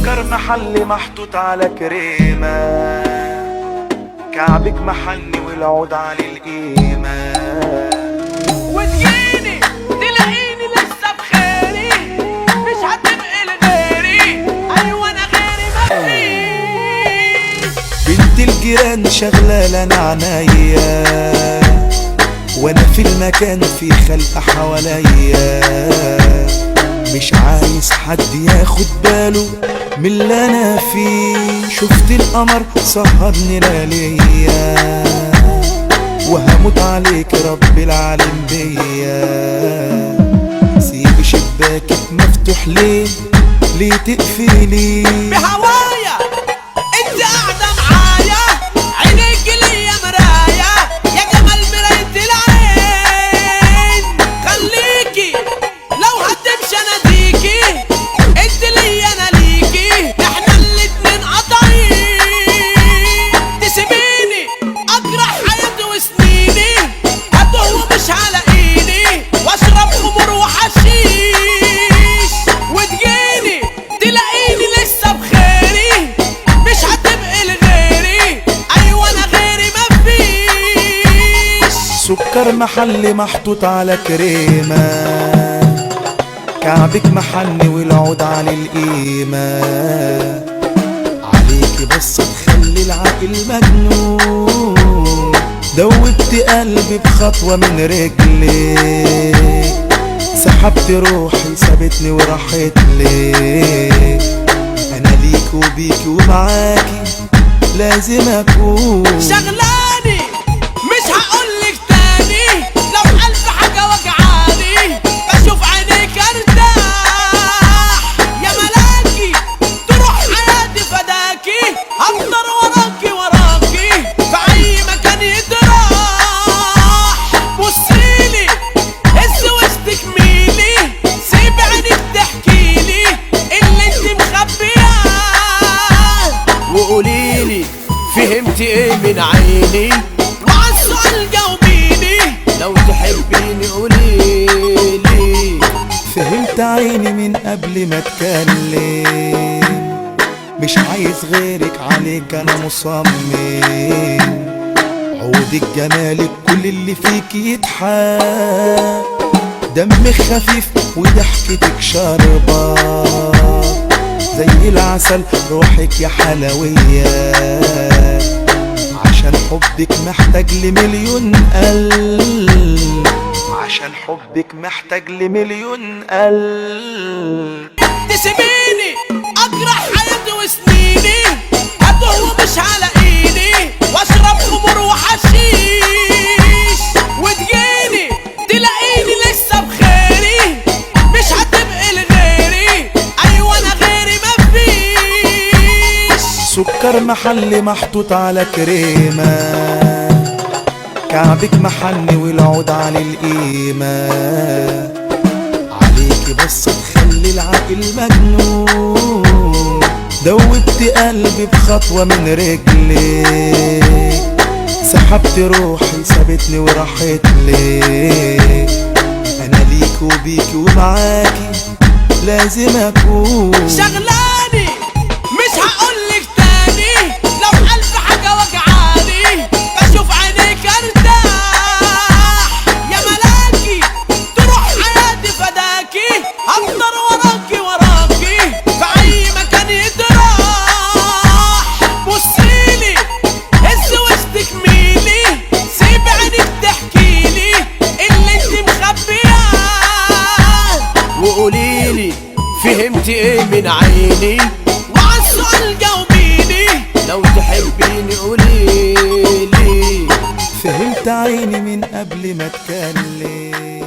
سكر محلي محطوط على كريمة، كعبك محني والعود على القيمة. وتجيني تلاقيني لسه بخيري، مش هتبقي لغيري، ايوه انا غيري مفيش. بنت الجيران شغلة لنا عنايا، وانا في المكان في خلق حواليا، مش عايز حد ياخد باله من اللي انا فيه. شفت القمر سهرني لياليا، وهموت عليك رب العالم بيا. سيب شباكك مفتوح ليه تقفلي بهوايا انت قاعدة معايا، عينيك ليا مراية، يا جمال مراية العين. خليكي لو هتمشي اناديكي، انت ليا انا ليكي، احنا الاتنين قطعين. تسيبيني اجرح حياتي وسنيني، هتوه ومش هلاقيني، واشرب خمور وحشيش. وتجيني تلاقيني لسه بخيري، مش هتبقي لغيري، ايوه انا غيري مفيش. سكر محلي محطوط على كريمة، كعبك محني والعود على القيمة. عليكي بس تخلي العقل مجنون، دوبت قلبي بخطوة من رجلك، سحبت روحي سابتني وراحت لك. انا ليك وبيك ومعاكي لازم اكون شغلاني مش هقولك تاني، لو ألف حاجة وجعاني بشوف عينيك ارتاح. يا ملاكي تروح حياتي فداكي، هفضل وراكي في اي مكان يتراح. بصيلي هز وشك ميلي، سيب عينك تحكيلي اللي انت مخبياه. وقوليلي فهمتي ايه من عيني، وعالسؤال جاوبيني، لو تحبيني قوليلي. فهمت عيني من قبل ما اتكلم، مش عايز غيرك عليك انا مصمم. عودك جمالك كل اللي فيك يضحك، دمك خفيف وضحكتك شاربة زي العسل، روحك يا حلوية. عشان حبك محتاج لمليون قلب، عشان حبك محتاج لمليون قلب. تسيبيني اجرح حياتي وسنيني، هتوه ومش هلاقيني، واشرب خمور وحشيش. وتجيني تلاقيني لسه بخيري، مش هتبقي لغيري، ايوه انا غيري مفيش. سكر محلي محطوط على كريمة، كعبك محني والعود على القيمة. عليكي بس تخلي العقل مجنون، دوبت قلبي بخطوة من رجلك، سحبت روحي سابتني وراحت لك. انا ليك وبيك ومعاكي لازم اكون شغلاني مش هقولك تاني، لو ألف حاجة وجعاني بشوف عينيك ارتاح. يا ملاكي تروح حياتي فداكي، هفضل وراكي في اي مكان يتراح. بصيلي هز وشك ميلي، سيب عينك تحكيلي اللي انت مخبياه. وقوليلي فهمتي ايه من عيني، وعالسؤال جاوبيني، لو تحبيني قوليلي. فهمت عيني من قبل ما اتكلم.